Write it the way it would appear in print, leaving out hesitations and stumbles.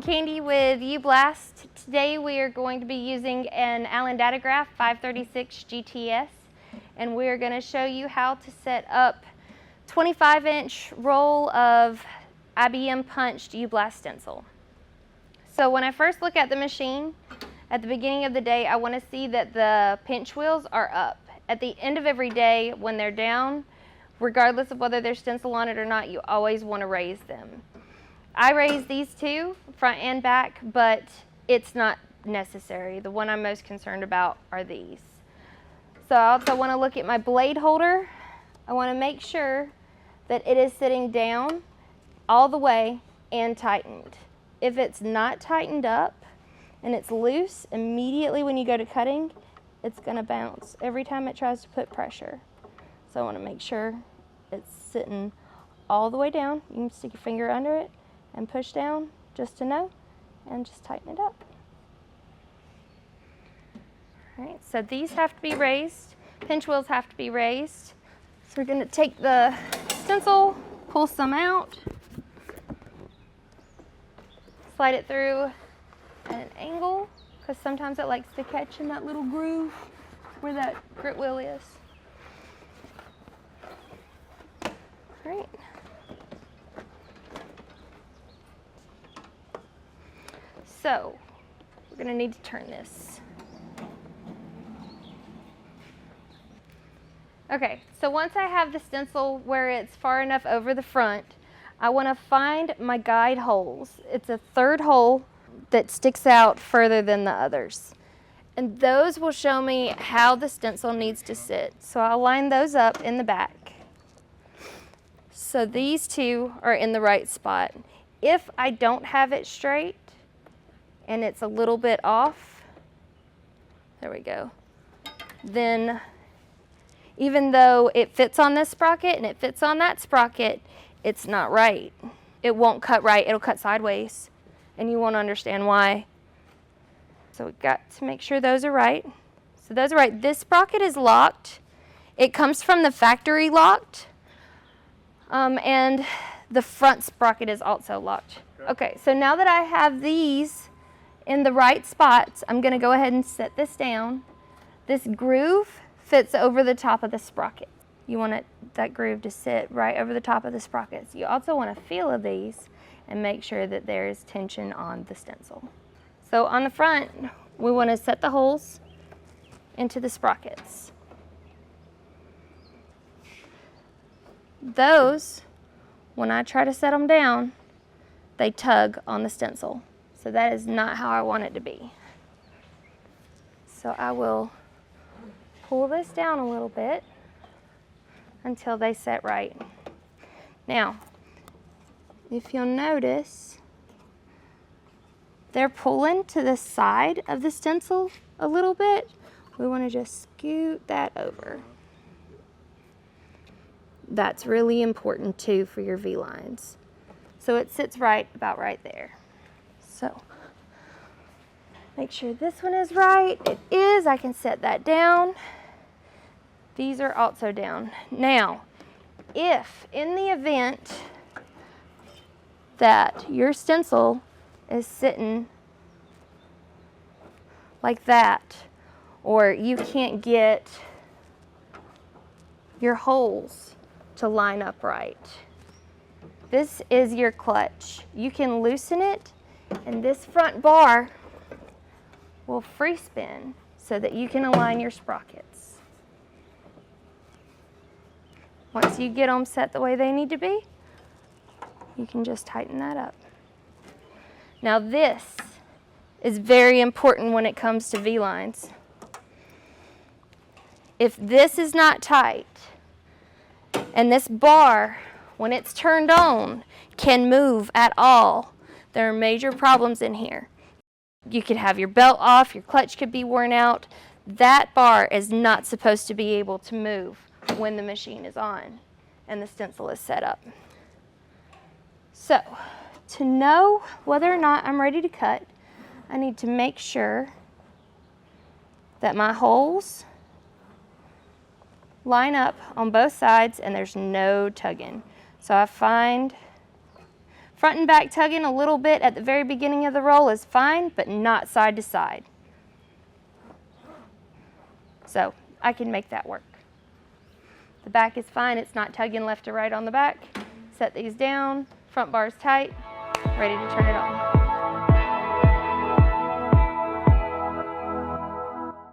I'm Candy with U-Blast. Today we are going to be using an Allen Datagraph 536 GTS, and we are going to show you how to set up 25-inch roll of IBM punched U-Blast stencil. So when I first look at the machine, at the beginning of the day, I want to see that the pinch wheels are up. At the end of every day, when they're down, regardless of whether there's stencil on it or not, you always want to raise them. I raise these two, front and back, but it's not necessary. The one I'm most concerned about are these. So I also want to look at my blade holder. I want to make sure that it is sitting down all the way and tightened. If it's not tightened up and it's loose, immediately when you go to cutting, it's going to bounce every time it tries to put pressure. So I want to make sure it's sitting all the way down. You can stick your finger under it and push down just to know, and just tighten it up. All right, so these have to be raised. Pinch wheels have to be raised. So we're going to take the stencil, pull some out, slide it through at an angle, because sometimes it likes to catch in that little groove where that grit wheel is. All right. So we're going to need to turn this. Okay, so once I have the stencil where it's far enough over the front, I want to find my guide holes. It's a third hole that sticks out further than the others. And those will show me how the stencil needs to sit. So I'll line those up in the back. So these two are in the right spot. If I don't have it straight and it's a little bit off, there we go, then even though it fits on this sprocket and it fits on that sprocket, it's not right. It won't cut right, it'll cut sideways, and you won't understand why. So we've got to make sure those are right. So those are right. This sprocket is locked. It comes from the factory locked, and the front sprocket is also locked. Okay, so now that I have these in the right spots, I'm going to go ahead and set this down. This groove fits over the top of the sprocket. You want that groove to sit right over the top of the sprockets. You also want to feel of these and make sure that there is tension on the stencil. So on the front, we want to set the holes into the sprockets. Those, when I try to set them down, they tug on the stencil. So that is not how I want it to be. So I will pull this down a little bit until they set right. Now, if you'll notice, they're pulling to the side of the stencil a little bit. We want to just scoot that over. That's really important too for your V-lines. So it sits right about right there. So make sure this one is right. It is. I can set that down. These are also down. Now, if in the event that your stencil is sitting like that, or you can't get your holes to line up right, this is your clutch. You can loosen it, and this front bar will free spin so that you can align your sprockets. Once you get them set the way they need to be, you can just tighten that up. Now this is very important when it comes to V-lines. If this is not tight, and this bar, when it's turned on, can move at all, there are major problems in here. You could have your belt off, your clutch could be worn out. That bar is not supposed to be able to move when the machine is on and the stencil is set up. So, to know whether or not I'm ready to cut, I need to make sure that my holes line up on both sides and there's no tugging. So I find Front and back tugging a little bit at the very beginning of the roll is fine, but not side to side. So I can make that work. The back is fine, it's not tugging left to right on the back. Set these down, front bar is tight, ready to turn it on.